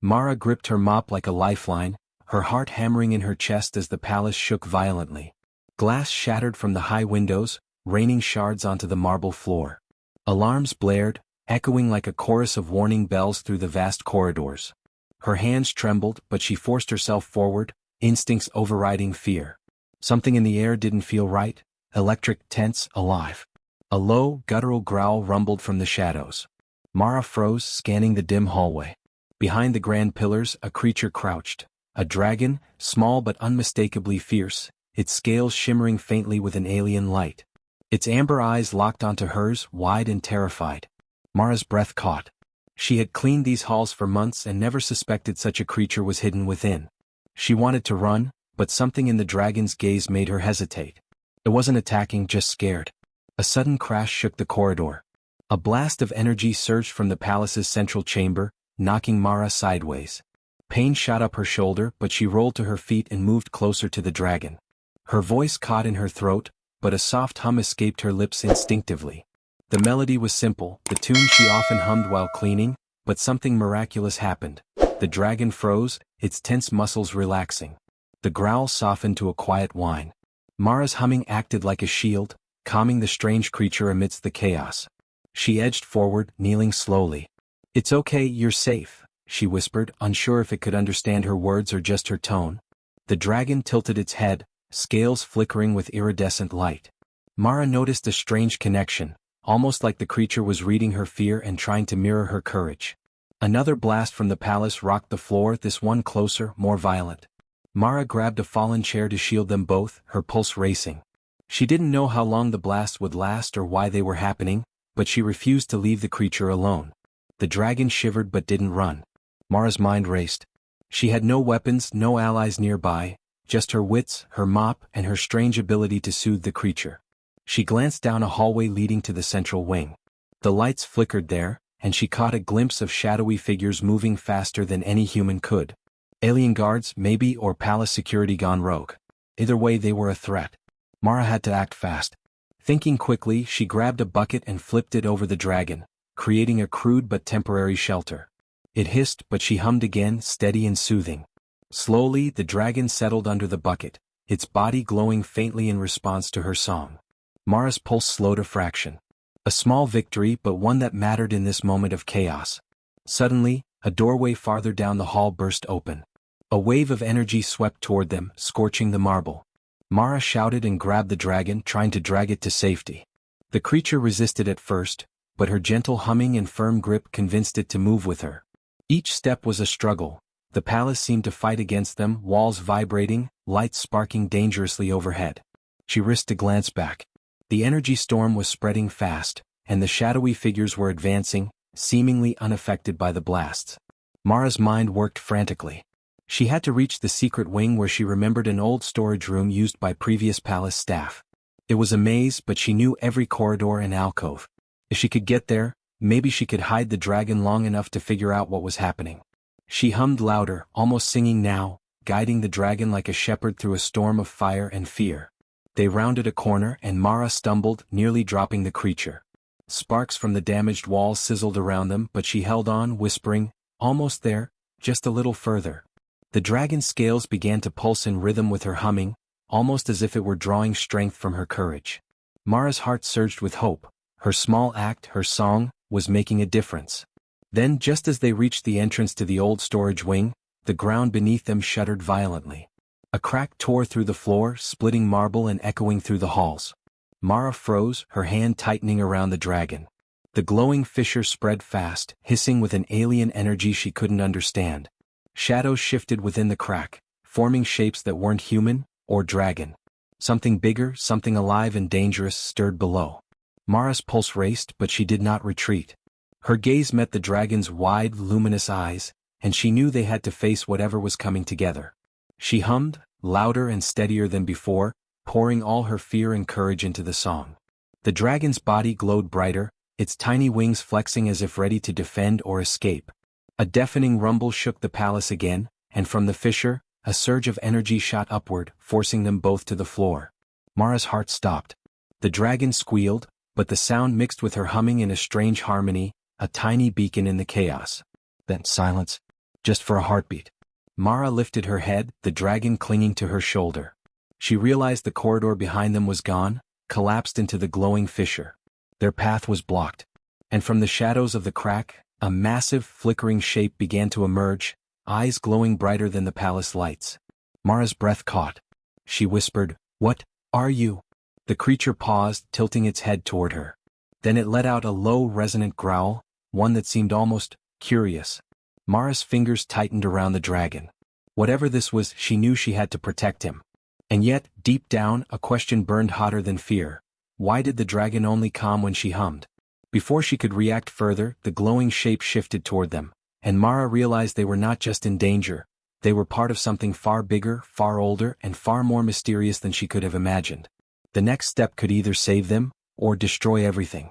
Mara gripped her mop like a lifeline, her heart hammering in her chest as the palace shook violently. Glass shattered from the high windows, raining shards onto the marble floor. Alarms blared, echoing like a chorus of warning bells through the vast corridors. Her hands trembled, but she forced herself forward, instincts overriding fear. Something in the air didn't feel right, electric, tense, alive. A low, guttural growl rumbled from the shadows. Mara froze, scanning the dim hallway. Behind the grand pillars, a creature crouched. A dragon, small but unmistakably fierce, its scales shimmering faintly with an alien light. Its amber eyes locked onto hers, wide and terrified. Mara's breath caught. She had cleaned these halls for months and never suspected such a creature was hidden within. She wanted to run, but something in the dragon's gaze made her hesitate. It wasn't attacking, just scared. A sudden crash shook the corridor. A blast of energy surged from the palace's central chamber, knocking Mara sideways. Pain shot up her shoulder, but she rolled to her feet and moved closer to the dragon. Her voice caught in her throat, but a soft hum escaped her lips instinctively. The melody was simple, the tune she often hummed while cleaning, but something miraculous happened. The dragon froze, its tense muscles relaxing. The growl softened to a quiet whine. Mara's humming acted like a shield, calming the strange creature amidst the chaos. She edged forward, kneeling slowly. "It's okay, you're safe," she whispered, unsure if it could understand her words or just her tone. The dragon tilted its head, scales flickering with iridescent light. Mara noticed a strange connection, almost like the creature was reading her fear and trying to mirror her courage. Another blast from the palace rocked the floor, this one closer, more violent. Mara grabbed a fallen chair to shield them both, her pulse racing. She didn't know how long the blast would last or why they were happening, but she refused to leave the creature alone. The dragon shivered but didn't run. Mara's mind raced. She had no weapons, no allies nearby, just her wits, her mop, and her strange ability to soothe the creature. She glanced down a hallway leading to the central wing. The lights flickered there, and she caught a glimpse of shadowy figures moving faster than any human could. Alien guards, maybe, or palace security gone rogue. Either way, they were a threat. Mara had to act fast. Thinking quickly, she grabbed a bucket and flipped it over the dragon, creating a crude but temporary shelter. It hissed, but she hummed again, steady and soothing. Slowly, the dragon settled under the bucket, its body glowing faintly in response to her song. Mara's pulse slowed a fraction. A small victory, but one that mattered in this moment of chaos. Suddenly, a doorway farther down the hall burst open. A wave of energy swept toward them, scorching the marble. Mara shouted and grabbed the dragon, trying to drag it to safety. The creature resisted at first, but her gentle humming and firm grip convinced it to move with her. Each step was a struggle. The palace seemed to fight against them, walls vibrating, lights sparking dangerously overhead. She risked a glance back. The energy storm was spreading fast, and the shadowy figures were advancing, seemingly unaffected by the blasts. Mara's mind worked frantically. She had to reach the secret wing where she remembered an old storage room used by previous palace staff. It was a maze, but she knew every corridor and alcove. If she could get there, maybe she could hide the dragon long enough to figure out what was happening. She hummed louder, almost singing now, guiding the dragon like a shepherd through a storm of fire and fear. They rounded a corner and Mara stumbled, nearly dropping the creature. Sparks from the damaged walls sizzled around them, but she held on, whispering, "Almost there, just a little further." The dragon's scales began to pulse in rhythm with her humming, almost as if it were drawing strength from her courage. Mara's heart surged with hope. Her small act, her song, was making a difference. Then, just as they reached the entrance to the old storage wing, the ground beneath them shuddered violently. A crack tore through the floor, splitting marble and echoing through the halls. Mara froze, her hand tightening around the dragon. The glowing fissure spread fast, hissing with an alien energy she couldn't understand. Shadows shifted within the crack, forming shapes that weren't human or dragon. Something bigger, something alive and dangerous stirred below. Mara's pulse raced, but she did not retreat. Her gaze met the dragon's wide, luminous eyes, and she knew they had to face whatever was coming together. She hummed, louder and steadier than before, pouring all her fear and courage into the song. The dragon's body glowed brighter, its tiny wings flexing as if ready to defend or escape. A deafening rumble shook the palace again, and from the fissure, a surge of energy shot upward, forcing them both to the floor. Mara's heart stopped. The dragon squealed, but the sound mixed with her humming in a strange harmony, a tiny beacon in the chaos. Then silence. Just for a heartbeat. Mara lifted her head, the dragon clinging to her shoulder. She realized the corridor behind them was gone, collapsed into the glowing fissure. Their path was blocked. And from the shadows of the crack, a massive, flickering shape began to emerge, eyes glowing brighter than the palace lights. Mara's breath caught. She whispered, "What are you?" The creature paused, tilting its head toward her. Then it let out a low, resonant growl, one that seemed almost curious. Mara's fingers tightened around the dragon. Whatever this was, she knew she had to protect him. And yet, deep down, a question burned hotter than fear. Why did the dragon only calm when she hummed? Before she could react further, the glowing shape shifted toward them, and Mara realized they were not just in danger. They were part of something far bigger, far older, and far more mysterious than she could have imagined. The next step could either save them, or destroy everything.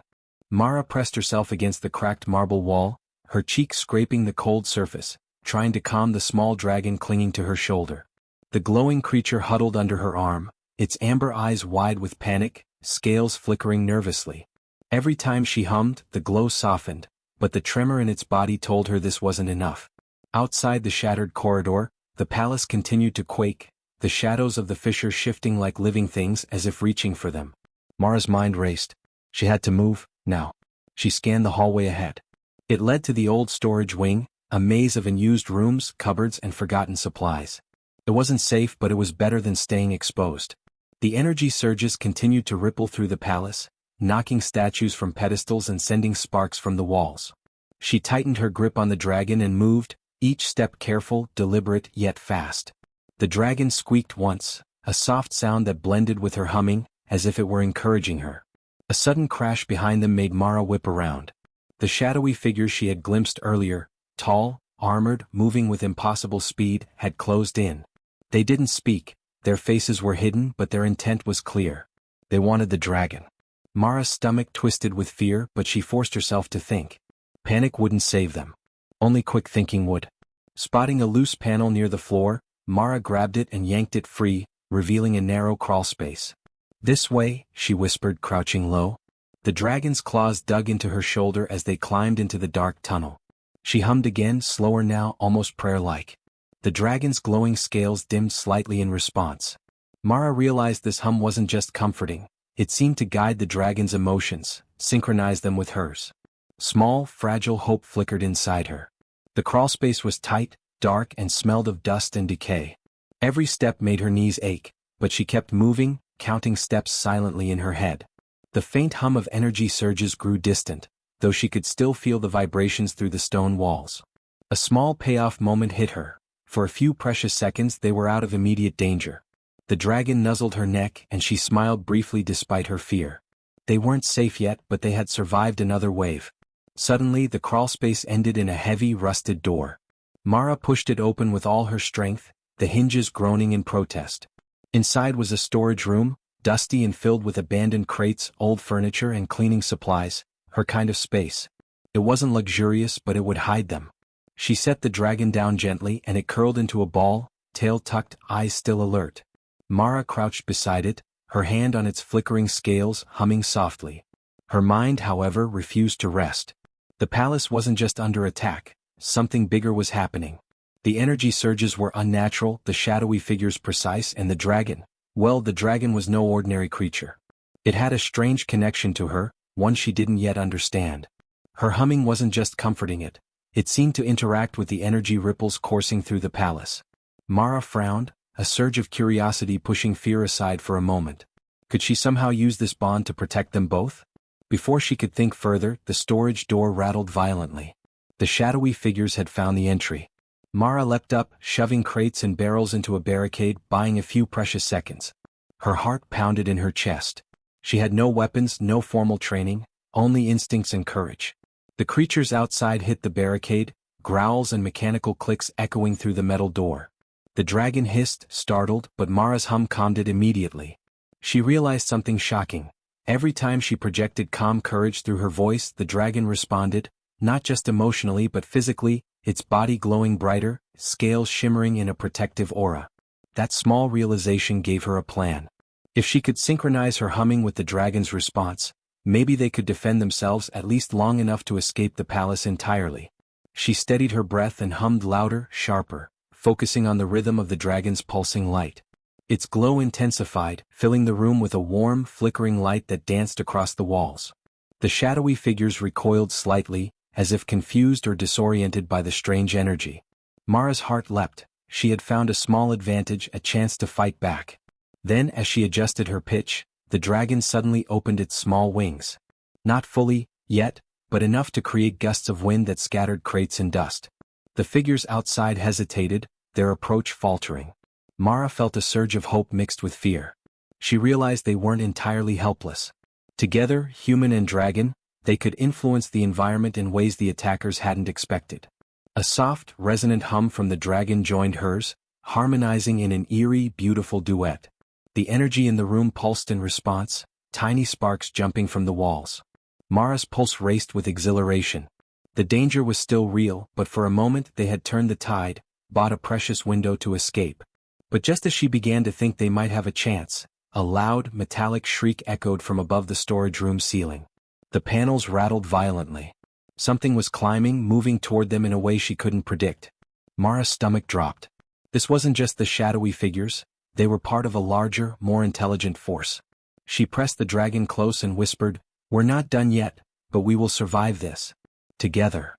Mara pressed herself against the cracked marble wall, her cheek scraping the cold surface, trying to calm the small dragon clinging to her shoulder. The glowing creature huddled under her arm, its amber eyes wide with panic, scales flickering nervously. Every time she hummed, the glow softened, but the tremor in its body told her this wasn't enough. Outside the shattered corridor, the palace continued to quake, the shadows of the fissure shifting like living things as if reaching for them. Mara's mind raced. She had to move, now. She scanned the hallway ahead. It led to the old storage wing, a maze of unused rooms, cupboards, and forgotten supplies. It wasn't safe, but it was better than staying exposed. The energy surges continued to ripple through the palace, knocking statues from pedestals and sending sparks from the walls. She tightened her grip on the dragon and moved, each step careful, deliberate, yet fast. The dragon squeaked once, a soft sound that blended with her humming, as if it were encouraging her. A sudden crash behind them made Mara whip around. The shadowy figures she had glimpsed earlier, tall, armored, moving with impossible speed, had closed in. They didn't speak, their faces were hidden, but their intent was clear. They wanted the dragon. Mara's stomach twisted with fear, but she forced herself to think. Panic wouldn't save them. Only quick thinking would. Spotting a loose panel near the floor, Mara grabbed it and yanked it free, revealing a narrow crawl space. "This way," she whispered, crouching low. The dragon's claws dug into her shoulder as they climbed into the dark tunnel. She hummed again, slower now, almost prayer-like. The dragon's glowing scales dimmed slightly in response. Mara realized this hum wasn't just comforting. It seemed to guide the dragon's emotions, synchronize them with hers. Small, fragile hope flickered inside her. The crawlspace was tight, dark, and smelled of dust and decay. Every step made her knees ache, but she kept moving, counting steps silently in her head. The faint hum of energy surges grew distant, though she could still feel the vibrations through the stone walls. A small payoff moment hit her. For a few precious seconds they were out of immediate danger. The dragon nuzzled her neck and she smiled briefly despite her fear. They weren't safe yet, but they had survived another wave. Suddenly the crawlspace ended in a heavy, rusted door. Mara pushed it open with all her strength, the hinges groaning in protest. Inside was a storage room, dusty and filled with abandoned crates, old furniture, and cleaning supplies, her kind of space. It wasn't luxurious, but it would hide them. She set the dragon down gently and it curled into a ball, tail tucked, eyes still alert. Mara crouched beside it, her hand on its flickering scales, humming softly. Her mind, however, refused to rest. The palace wasn't just under attack, something bigger was happening. The energy surges were unnatural, the shadowy figures precise, and the dragon, well, the dragon was no ordinary creature. It had a strange connection to her, one she didn't yet understand. Her humming wasn't just comforting it. It seemed to interact with the energy ripples coursing through the palace. Mara frowned, a surge of curiosity pushing fear aside for a moment. Could she somehow use this bond to protect them both? Before she could think further, the storage door rattled violently. The shadowy figures had found the entry. Mara leapt up, shoving crates and barrels into a barricade, buying a few precious seconds. Her heart pounded in her chest. She had no weapons, no formal training, only instincts and courage. The creatures outside hit the barricade, growls and mechanical clicks echoing through the metal door. The dragon hissed, startled, but Mara's hum calmed it immediately. She realized something shocking. Every time she projected calm courage through her voice, the dragon responded, not just emotionally but physically, its body glowing brighter, scales shimmering in a protective aura. That small realization gave her a plan. If she could synchronize her humming with the dragon's response, maybe they could defend themselves at least long enough to escape the palace entirely. She steadied her breath and hummed louder, sharper, focusing on the rhythm of the dragon's pulsing light. Its glow intensified, filling the room with a warm, flickering light that danced across the walls. The shadowy figures recoiled slightly, as if confused or disoriented by the strange energy. Mara's heart leapt. She had found a small advantage, a chance to fight back. Then, as she adjusted her pitch, the dragon suddenly opened its small wings. Not fully, yet, but enough to create gusts of wind that scattered crates and dust. The figures outside hesitated, their approach faltering. Mara felt a surge of hope mixed with fear. She realized they weren't entirely helpless. Together, human and dragon, they could influence the environment in ways the attackers hadn't expected. A soft, resonant hum from the dragon joined hers, harmonizing in an eerie, beautiful duet. The energy in the room pulsed in response, tiny sparks jumping from the walls. Mara's pulse raced with exhilaration. The danger was still real, but for a moment they had turned the tide, bought a precious window to escape. But just as she began to think they might have a chance, a loud, metallic shriek echoed from above the storage room ceiling. The panels rattled violently. Something was climbing, moving toward them in a way she couldn't predict. Mara's stomach dropped. This wasn't just the shadowy figures, they were part of a larger, more intelligent force. She pressed the dragon close and whispered, "We're not done yet, but we will survive this. Together."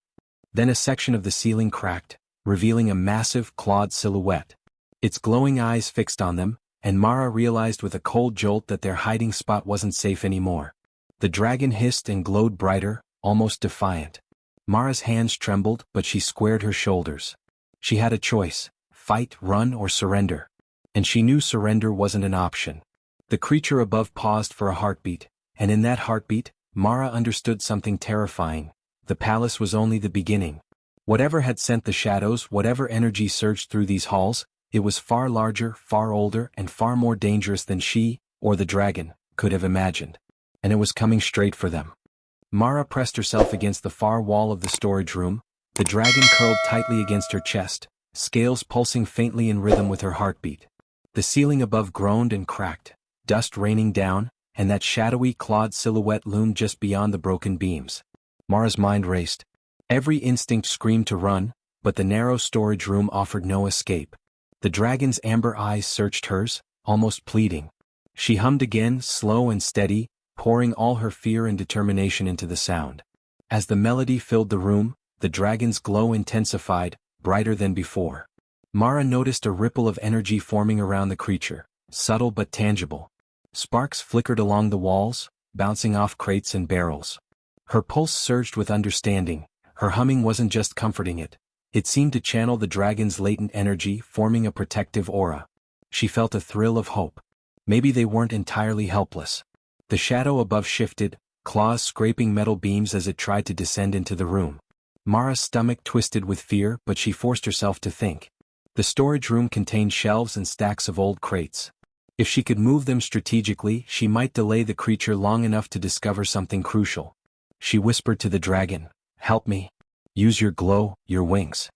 Then a section of the ceiling cracked, revealing a massive, clawed silhouette. Its glowing eyes fixed on them, and Mara realized with a cold jolt that their hiding spot wasn't safe anymore. The dragon hissed and glowed brighter, almost defiant. Mara's hands trembled, but she squared her shoulders. She had a choice: fight, run, or surrender. And she knew surrender wasn't an option. The creature above paused for a heartbeat, and in that heartbeat, Mara understood something terrifying. The palace was only the beginning. Whatever had sent the shadows, whatever energy surged through these halls, it was far larger, far older, and far more dangerous than she, or the dragon, could have imagined. And it was coming straight for them. Mara pressed herself against the far wall of the storage room, the dragon curled tightly against her chest, scales pulsing faintly in rhythm with her heartbeat. The ceiling above groaned and cracked, dust raining down, and that shadowy, clawed silhouette loomed just beyond the broken beams. Mara's mind raced. Every instinct screamed to run, but the narrow storage room offered no escape. The dragon's amber eyes searched hers, almost pleading. She hummed again, slow and steady, pouring all her fear and determination into the sound. As the melody filled the room, the dragon's glow intensified, brighter than before. Mara noticed a ripple of energy forming around the creature, subtle but tangible. Sparks flickered along the walls, bouncing off crates and barrels. Her pulse surged with understanding. Her humming wasn't just comforting it. It seemed to channel the dragon's latent energy, forming a protective aura. She felt a thrill of hope. Maybe they weren't entirely helpless. The shadow above shifted, claws scraping metal beams as it tried to descend into the room. Mara's stomach twisted with fear, but she forced herself to think. The storage room contained shelves and stacks of old crates. If she could move them strategically, she might delay the creature long enough to discover something crucial. She whispered to the dragon, "Help me. Use your glow, your wings."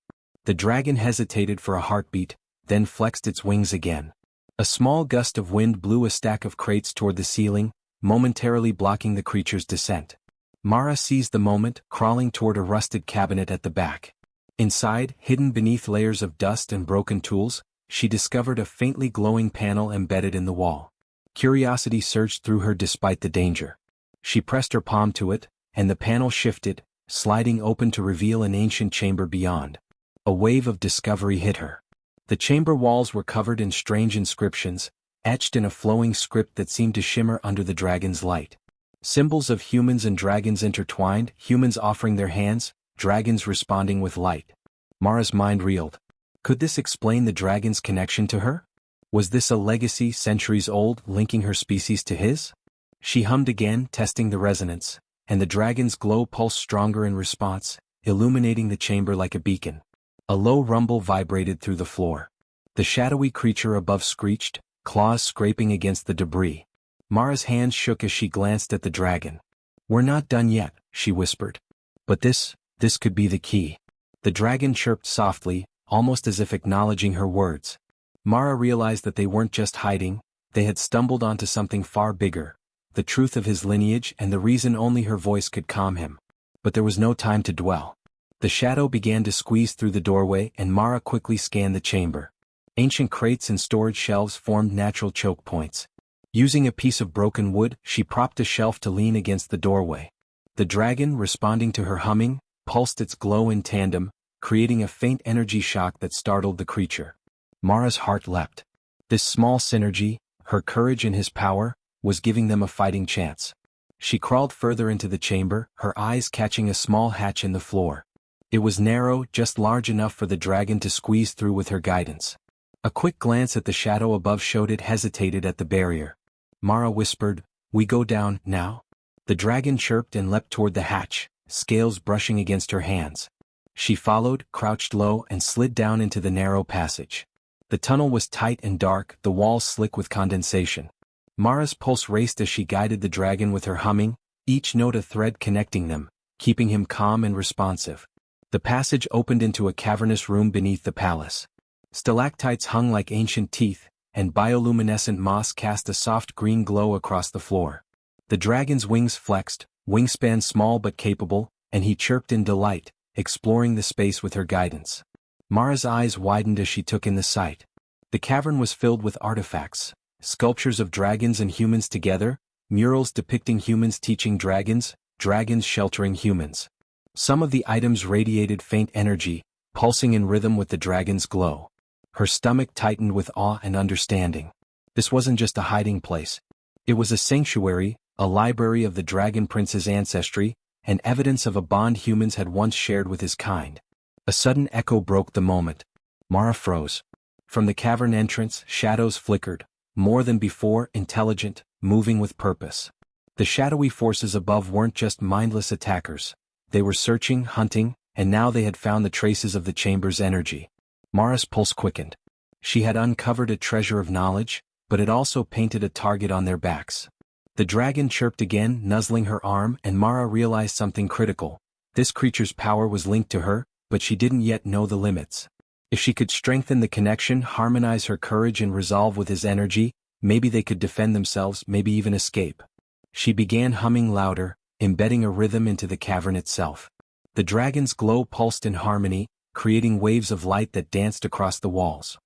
The dragon hesitated for a heartbeat, then flexed its wings again. A small gust of wind blew a stack of crates toward the ceiling, momentarily blocking the creature's descent. Mara seized the moment, crawling toward a rusted cabinet at the back. Inside, hidden beneath layers of dust and broken tools, she discovered a faintly glowing panel embedded in the wall. Curiosity surged through her despite the danger. She pressed her palm to it, and the panel shifted, sliding open to reveal an ancient chamber beyond. A wave of discovery hit her. The chamber walls were covered in strange inscriptions, etched in a flowing script that seemed to shimmer under the dragon's light. Symbols of humans and dragons intertwined, humans offering their hands, dragons responding with light. Mara's mind reeled. Could this explain the dragon's connection to her? Was this a legacy centuries old, linking her species to his? She hummed again, testing the resonance, and the dragon's glow pulsed stronger in response, illuminating the chamber like a beacon. A low rumble vibrated through the floor. The shadowy creature above screeched, claws scraping against the debris. Mara's hands shook as she glanced at the dragon. "We're not done yet," she whispered. "But this could be the key." The dragon chirped softly, almost as if acknowledging her words. Mara realized that they weren't just hiding, they had stumbled onto something far bigger, the truth of his lineage and the reason only her voice could calm him. But there was no time to dwell. The shadow began to squeeze through the doorway and Mara quickly scanned the chamber. Ancient crates and storage shelves formed natural choke points. Using a piece of broken wood, she propped a shelf to lean against the doorway. The dragon, responding to her humming, pulsed its glow in tandem, creating a faint energy shock that startled the creature. Mara's heart leapt. This small synergy, her courage and his power, was giving them a fighting chance. She crawled further into the chamber, her eyes catching a small hatch in the floor. It was narrow, just large enough for the dragon to squeeze through with her guidance. A quick glance at the shadow above showed it hesitated at the barrier. Mara whispered, "We go down, now?" The dragon chirped and leapt toward the hatch, scales brushing against her hands. She followed, crouched low and slid down into the narrow passage. The tunnel was tight and dark, the walls slick with condensation. Mara's pulse raced as she guided the dragon with her humming, each note a thread connecting them, keeping him calm and responsive. The passage opened into a cavernous room beneath the palace. Stalactites hung like ancient teeth, and bioluminescent moss cast a soft green glow across the floor. The dragon's wings flexed, wingspan small but capable, and he chirped in delight, exploring the space with her guidance. Mara's eyes widened as she took in the sight. The cavern was filled with artifacts, sculptures of dragons and humans together, murals depicting humans teaching dragons, dragons sheltering humans. Some of the items radiated faint energy, pulsing in rhythm with the dragon's glow. Her stomach tightened with awe and understanding. This wasn't just a hiding place. It was a sanctuary, a library of the Dragon Prince's ancestry, and evidence of a bond humans had once shared with his kind. A sudden echo broke the moment. Mara froze. From the cavern entrance, shadows flickered, more than before, intelligent, moving with purpose. The shadowy forces above weren't just mindless attackers. They were searching, hunting, and now they had found the traces of the chamber's energy. Mara's pulse quickened. She had uncovered a treasure of knowledge, but it also painted a target on their backs. The dragon chirped again, nuzzling her arm, and Mara realized something critical. This creature's power was linked to her, but she didn't yet know the limits. If she could strengthen the connection, harmonize her courage and resolve with his energy, maybe they could defend themselves, maybe even escape. She began humming louder, embedding a rhythm into the cavern itself. The dragon's glow pulsed in harmony, creating waves of light that danced across the walls.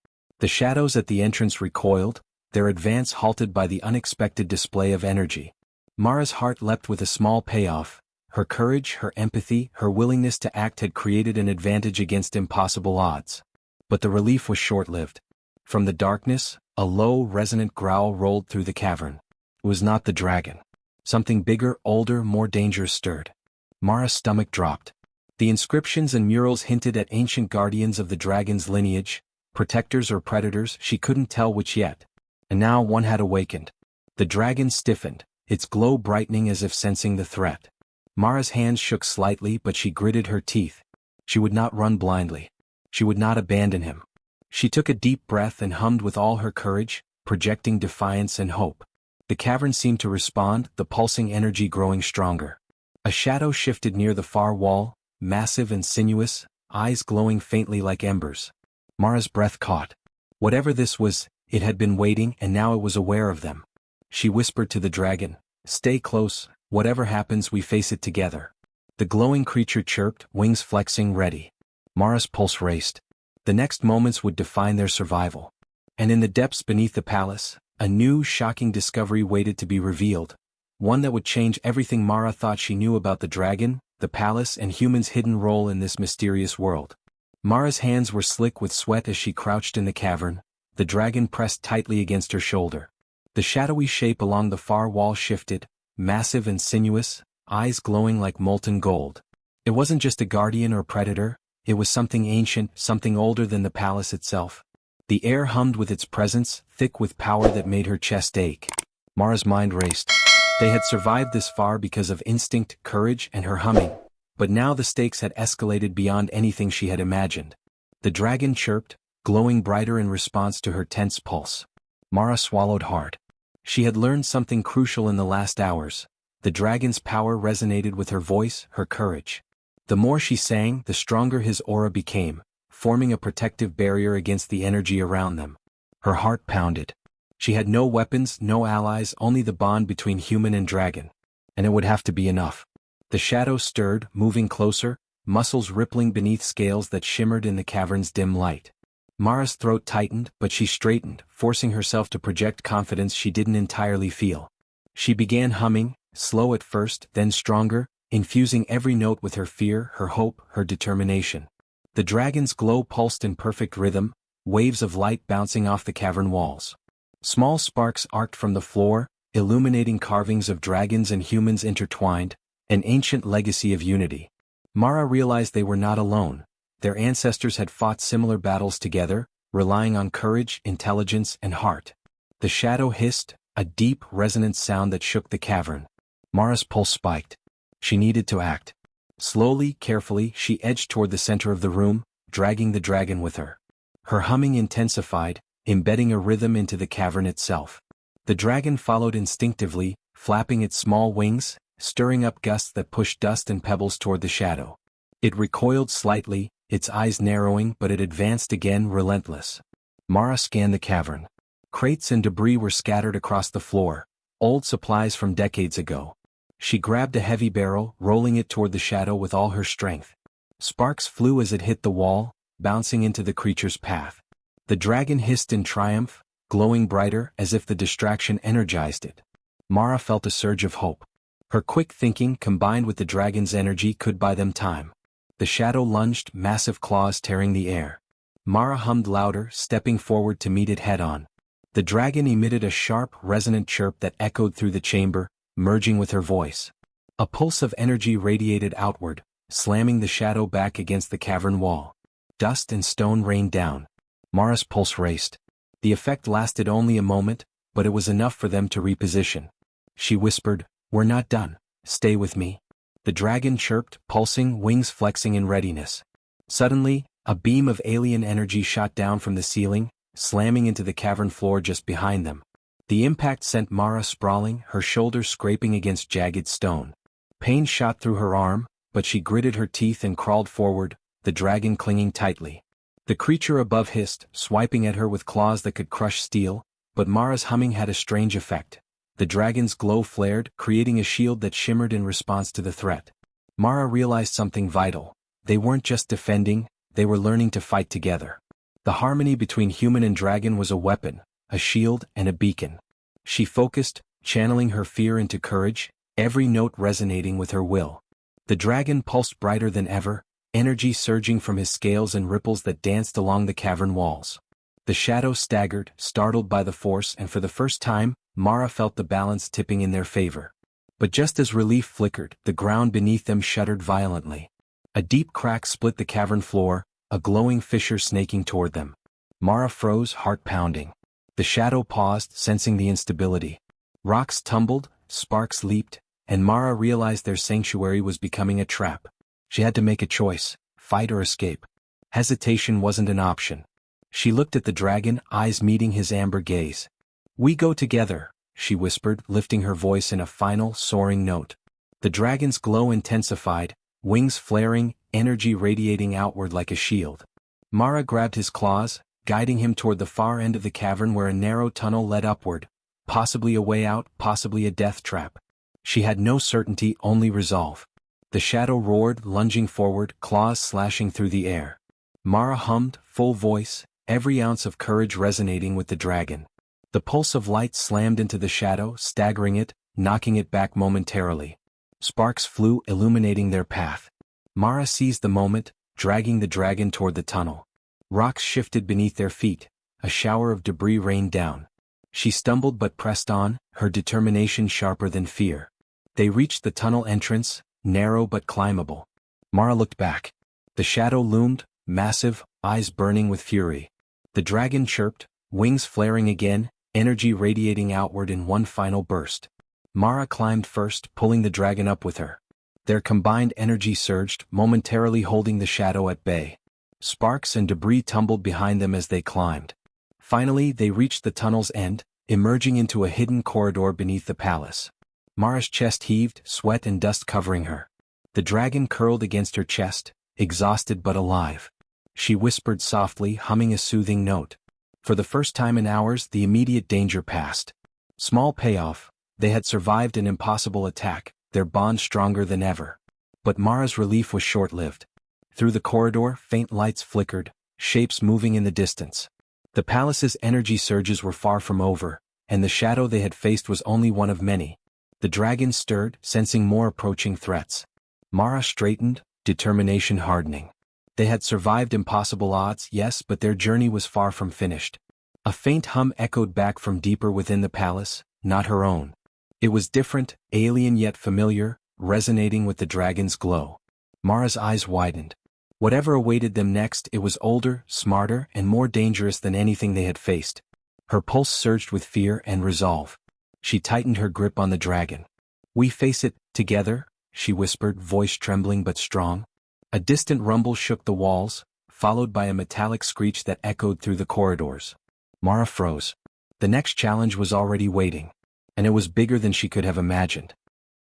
The shadows at the entrance recoiled, their advance halted by the unexpected display of energy. Mara's heart leapt with a small payoff. Her courage, her empathy, her willingness to act had created an advantage against impossible odds. But the relief was short-lived. From the darkness, a low, resonant growl rolled through the cavern. It was not the dragon. Something bigger, older, more dangerous stirred. Mara's stomach dropped. The inscriptions and murals hinted at ancient guardians of the dragon's lineage, protectors or predators, she couldn't tell which yet. And now one had awakened. The dragon stiffened, its glow brightening as if sensing the threat. Mara's hands shook slightly, but she gritted her teeth. She would not run blindly. She would not abandon him. She took a deep breath and hummed with all her courage, projecting defiance and hope. The cavern seemed to respond, the pulsing energy growing stronger. A shadow shifted near the far wall, massive and sinuous, eyes glowing faintly like embers. Mara's breath caught. Whatever this was, it had been waiting and now it was aware of them. She whispered to the dragon, "Stay close, whatever happens we face it together." The glowing creature chirped, wings flexing, ready. Mara's pulse raced. The next moments would define their survival. And in the depths beneath the palace, a new, shocking discovery waited to be revealed. One that would change everything Mara thought she knew about the dragon, the palace and humans' hidden role in this mysterious world. Mara's hands were slick with sweat as she crouched in the cavern, the dragon pressed tightly against her shoulder. The shadowy shape along the far wall shifted, massive and sinuous, eyes glowing like molten gold. It wasn't just a guardian or predator, it was something ancient, something older than the palace itself. The air hummed with its presence, thick with power that made her chest ache. Mara's mind raced. They had survived this far because of instinct, courage, and her humming, but now the stakes had escalated beyond anything she had imagined. The dragon chirped, glowing brighter in response to her tense pulse. Mara swallowed hard. She had learned something crucial in the last hours. The dragon's power resonated with her voice, her courage. The more she sang, the stronger his aura became, forming a protective barrier against the energy around them. Her heart pounded. She had no weapons, no allies, only the bond between human and dragon. And it would have to be enough. The shadow stirred, moving closer, muscles rippling beneath scales that shimmered in the cavern's dim light. Mara's throat tightened, but she straightened, forcing herself to project confidence she didn't entirely feel. She began humming, slow at first, then stronger, infusing every note with her fear, her hope, her determination. The dragon's glow pulsed in perfect rhythm, waves of light bouncing off the cavern walls. Small sparks arced from the floor, illuminating carvings of dragons and humans intertwined, an ancient legacy of unity. Mara realized they were not alone. Their ancestors had fought similar battles together, relying on courage, intelligence, and heart. The shadow hissed, a deep, resonant sound that shook the cavern. Mara's pulse spiked. She needed to act. Slowly, carefully, she edged toward the center of the room, dragging the dragon with her. Her humming intensified, embedding a rhythm into the cavern itself. The dragon followed instinctively, flapping its small wings, stirring up gusts that pushed dust and pebbles toward the shadow. It recoiled slightly, its eyes narrowing, but it advanced again, relentless. Mara scanned the cavern. Crates and debris were scattered across the floor, old supplies from decades ago. She grabbed a heavy barrel, rolling it toward the shadow with all her strength. Sparks flew as it hit the wall, bouncing into the creature's path. The dragon hissed in triumph, glowing brighter as if the distraction energized it. Mara felt a surge of hope. Her quick thinking combined with the dragon's energy could buy them time. The shadow lunged, massive claws tearing the air. Mara hummed louder, stepping forward to meet it head-on. The dragon emitted a sharp, resonant chirp that echoed through the chamber, merging with her voice. A pulse of energy radiated outward, slamming the shadow back against the cavern wall. Dust and stone rained down. Mara's pulse raced. The effect lasted only a moment, but it was enough for them to reposition. She whispered, "We're not done. Stay with me." The dragon chirped, pulsing, wings flexing in readiness. Suddenly, a beam of alien energy shot down from the ceiling, slamming into the cavern floor just behind them. The impact sent Mara sprawling, her shoulders scraping against jagged stone. Pain shot through her arm, but she gritted her teeth and crawled forward, the dragon clinging tightly. The creature above hissed, swiping at her with claws that could crush steel, but Mara's humming had a strange effect. The dragon's glow flared, creating a shield that shimmered in response to the threat. Mara realized something vital. They weren't just defending, they were learning to fight together. The harmony between human and dragon was a weapon, a shield, and a beacon. She focused, channeling her fear into courage, every note resonating with her will. The dragon pulsed brighter than ever, energy surging from his scales and ripples that danced along the cavern walls. The shadow staggered, startled by the force, and for the first time, Mara felt the balance tipping in their favor. But just as relief flickered, the ground beneath them shuddered violently. A deep crack split the cavern floor, a glowing fissure snaking toward them. Mara froze, heart pounding. The shadow paused, sensing the instability. Rocks tumbled, sparks leaped, and Mara realized their sanctuary was becoming a trap. She had to make a choice, fight or escape. Hesitation wasn't an option. She looked at the dragon, eyes meeting his amber gaze. "We go together," she whispered, lifting her voice in a final, soaring note. The dragon's glow intensified, wings flaring, energy radiating outward like a shield. Mara grabbed his claws, guiding him toward the far end of the cavern where a narrow tunnel led upward, possibly a way out, possibly a death trap. She had no certainty, only resolve. The shadow roared, lunging forward, claws slashing through the air. Mara hummed, full voice, every ounce of courage resonating with the dragon. The pulse of light slammed into the shadow, staggering it, knocking it back momentarily. Sparks flew, illuminating their path. Mara seized the moment, dragging the dragon toward the tunnel. Rocks shifted beneath their feet, a shower of debris rained down. She stumbled but pressed on, her determination sharper than fear. They reached the tunnel entrance, narrow but climbable. Mara looked back. The shadow loomed, massive, eyes burning with fury. The dragon chirped, wings flaring again, energy radiating outward in one final burst. Mara climbed first, pulling the dragon up with her. Their combined energy surged, momentarily holding the shadow at bay. Sparks and debris tumbled behind them as they climbed. Finally, they reached the tunnel's end, emerging into a hidden corridor beneath the palace. Mara's chest heaved, sweat and dust covering her. The dragon curled against her chest, exhausted but alive. She whispered softly, humming a soothing note. For the first time in hours, the immediate danger passed. Small payoff, they had survived an impossible attack, their bond stronger than ever. But Mara's relief was short-lived. Through the corridor, faint lights flickered, shapes moving in the distance. The palace's energy surges were far from over, and the shadow they had faced was only one of many. The dragon stirred, sensing more approaching threats. Mara straightened, determination hardening. They had survived impossible odds, yes, but their journey was far from finished. A faint hum echoed back from deeper within the palace, not her own. It was different, alien yet familiar, resonating with the dragon's glow. Mara's eyes widened. Whatever awaited them next, it was older, smarter, and more dangerous than anything they had faced. Her pulse surged with fear and resolve. She tightened her grip on the dragon. "We face it, together," she whispered, voice trembling but strong. A distant rumble shook the walls, followed by a metallic screech that echoed through the corridors. Mara froze. The next challenge was already waiting. And it was bigger than she could have imagined.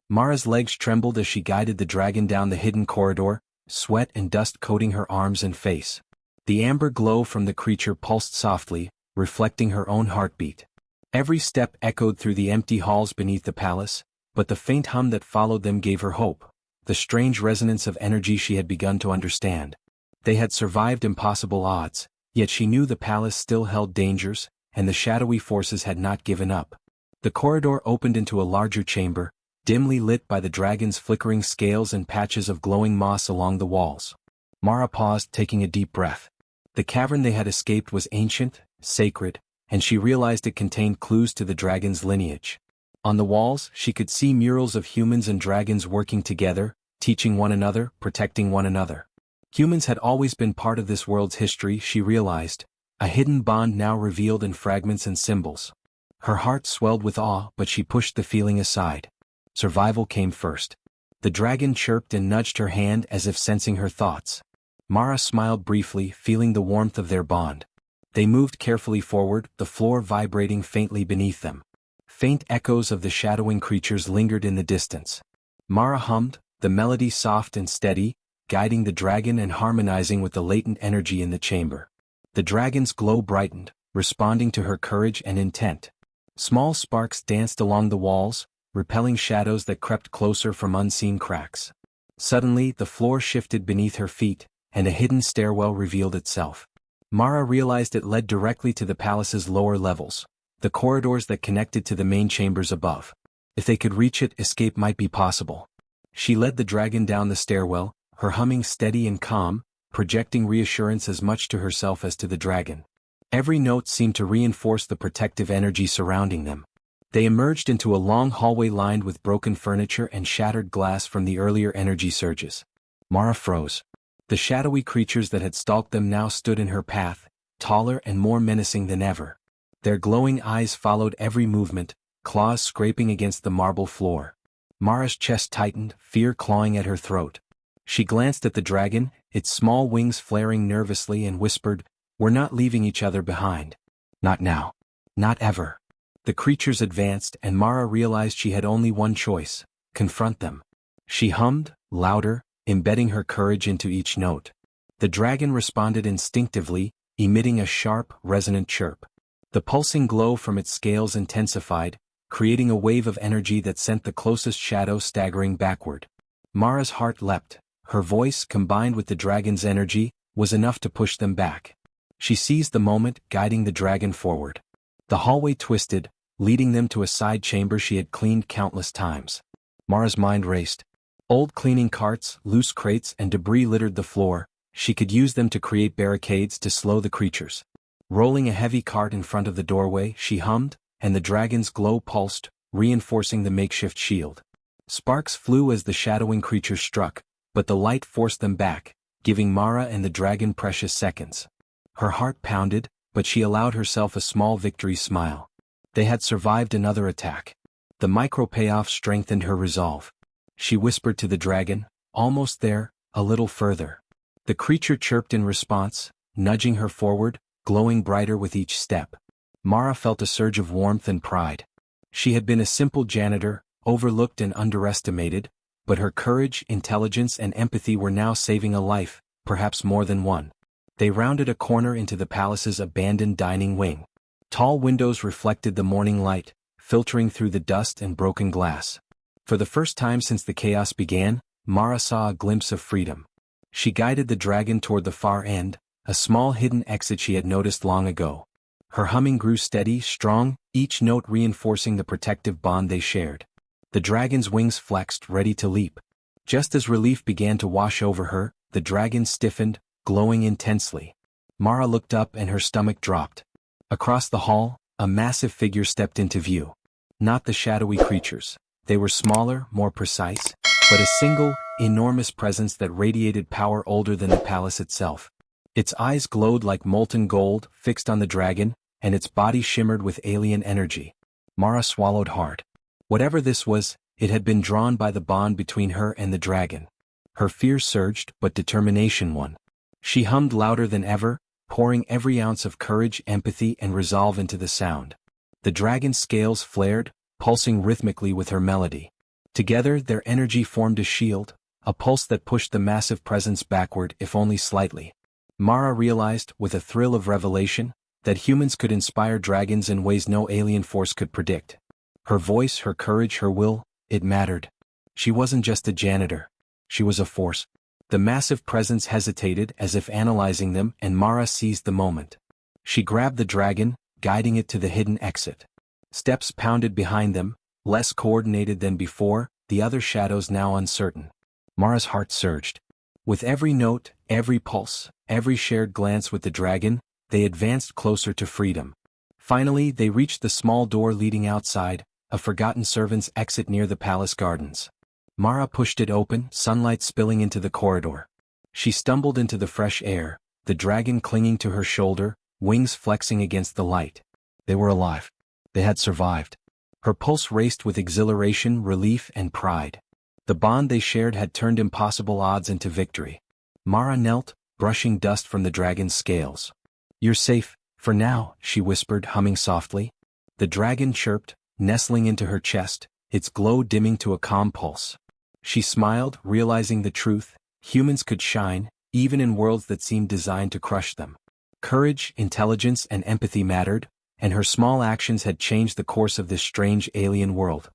Mara's legs trembled as she guided the dragon down the hidden corridor, sweat and dust coating her arms and face. The amber glow from the creature pulsed softly, reflecting her own heartbeat. Every step echoed through the empty halls beneath the palace, but the faint hum that followed them gave her hope, the strange resonance of energy she had begun to understand. They had survived impossible odds, yet she knew the palace still held dangers, and the shadowy forces had not given up. The corridor opened into a larger chamber, dimly lit by the dragon's flickering scales and patches of glowing moss along the walls. Mara paused, taking a deep breath. The cavern they had escaped was ancient, sacred, and she realized it contained clues to the dragon's lineage. On the walls, she could see murals of humans and dragons working together, teaching one another, protecting one another. Humans had always been part of this world's history, she realized, a hidden bond now revealed in fragments and symbols. Her heart swelled with awe, but she pushed the feeling aside. Survival came first. The dragon chirped and nudged her hand as if sensing her thoughts. Mara smiled briefly, feeling the warmth of their bond. They moved carefully forward, the floor vibrating faintly beneath them. Faint echoes of the shadowing creatures lingered in the distance. Mara hummed, the melody soft and steady, guiding the dragon and harmonizing with the latent energy in the chamber. The dragon's glow brightened, responding to her courage and intent. Small sparks danced along the walls, repelling shadows that crept closer from unseen cracks. Suddenly, the floor shifted beneath her feet, and a hidden stairwell revealed itself. Mara realized it led directly to the palace's lower levels, the corridors that connected to the main chambers above. If they could reach it, escape might be possible. She led the dragon down the stairwell, her humming steady and calm, projecting reassurance as much to herself as to the dragon. Every note seemed to reinforce the protective energy surrounding them. They emerged into a long hallway lined with broken furniture and shattered glass from the earlier energy surges. Mara froze. The shadowy creatures that had stalked them now stood in her path, taller and more menacing than ever. Their glowing eyes followed every movement, claws scraping against the marble floor. Mara's chest tightened, fear clawing at her throat. She glanced at the dragon, its small wings flaring nervously, and whispered, "We're not leaving each other behind. Not now. Not ever." The creatures advanced, and Mara realized she had only one choice: confront them. She hummed, louder, embedding her courage into each note. The dragon responded instinctively, emitting a sharp, resonant chirp. The pulsing glow from its scales intensified, creating a wave of energy that sent the closest shadow staggering backward. Mara's heart leapt. Her voice, combined with the dragon's energy, was enough to push them back. She seized the moment, guiding the dragon forward. The hallway twisted, leading them to a side chamber she had cleaned countless times. Mara's mind raced. Old cleaning carts, loose crates, and debris littered the floor. She could use them to create barricades to slow the creatures. Rolling a heavy cart in front of the doorway, she hummed, and the dragon's glow pulsed, reinforcing the makeshift shield. Sparks flew as the shadowing creatures struck, but the light forced them back, giving Mara and the dragon precious seconds. Her heart pounded, but she allowed herself a small victory smile. They had survived another attack. The micro-payoff strengthened her resolve. She whispered to the dragon, "Almost there, a little further." The creature chirped in response, nudging her forward, glowing brighter with each step. Mara felt a surge of warmth and pride. She had been a simple janitor, overlooked and underestimated, but her courage, intelligence, and empathy were now saving a life, perhaps more than one. They rounded a corner into the palace's abandoned dining wing. Tall windows reflected the morning light, filtering through the dust and broken glass. For the first time since the chaos began, Mara saw a glimpse of freedom. She guided the dragon toward the far end, a small hidden exit she had noticed long ago. Her humming grew steady, strong, each note reinforcing the protective bond they shared. The dragon's wings flexed, ready to leap. Just as relief began to wash over her, the dragon stiffened, glowing intensely. Mara looked up and her stomach dropped. Across the hall, a massive figure stepped into view. Not the shadowy creatures. They were smaller, more precise, but a single, enormous presence that radiated power older than the palace itself. Its eyes glowed like molten gold, fixed on the dragon, and its body shimmered with alien energy. Mara swallowed hard. Whatever this was, it had been drawn by the bond between her and the dragon. Her fear surged, but determination won. She hummed louder than ever, pouring every ounce of courage, empathy, and resolve into the sound. The dragon's scales flared, pulsing rhythmically with her melody. Together, their energy formed a shield, a pulse that pushed the massive presence backward, if only slightly. Mara realized, with a thrill of revelation, that humans could inspire dragons in ways no alien force could predict. Her voice, her courage, her will, it mattered. She wasn't just a janitor. She was a force. The massive presence hesitated, as if analyzing them, and Mara seized the moment. She grabbed the dragon, guiding it to the hidden exit. Steps pounded behind them, less coordinated than before, the other shadows now uncertain. Mara's heart surged. With every note, every pulse, every shared glance with the dragon, they advanced closer to freedom. Finally, they reached the small door leading outside, a forgotten servant's exit near the palace gardens. Mara pushed it open, sunlight spilling into the corridor. She stumbled into the fresh air, the dragon clinging to her shoulder, wings flexing against the light. They were alive. They had survived. Her pulse raced with exhilaration, relief, and pride. The bond they shared had turned impossible odds into victory. Mara knelt, brushing dust from the dragon's scales. "You're safe, for now," she whispered, humming softly. The dragon chirped, nestling into her chest, its glow dimming to a calm pulse. She smiled, realizing the truth: humans could shine, even in worlds that seemed designed to crush them. Courage, intelligence, and empathy mattered, and her small actions had changed the course of this strange alien world.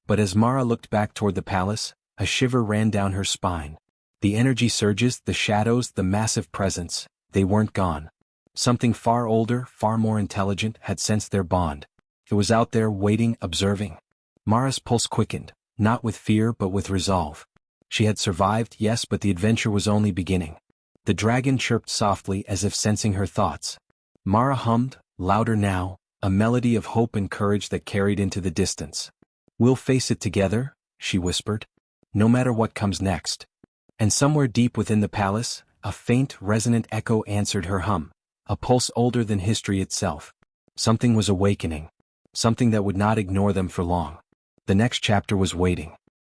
But as Mara looked back toward the palace, a shiver ran down her spine. The energy surges, the shadows, the massive presence, they weren't gone. Something far older, far more intelligent, had sensed their bond. It was out there, waiting, observing. Mara's pulse quickened, not with fear but with resolve. She had survived, yes, but the adventure was only beginning. The dragon chirped softly, as if sensing her thoughts. Mara hummed, louder now, a melody of hope and courage that carried into the distance. "We'll face it together," she whispered. "No matter what comes next." And somewhere deep within the palace, a faint, resonant echo answered her hum, a pulse older than history itself. Something was awakening. Something that would not ignore them for long. The next chapter was waiting.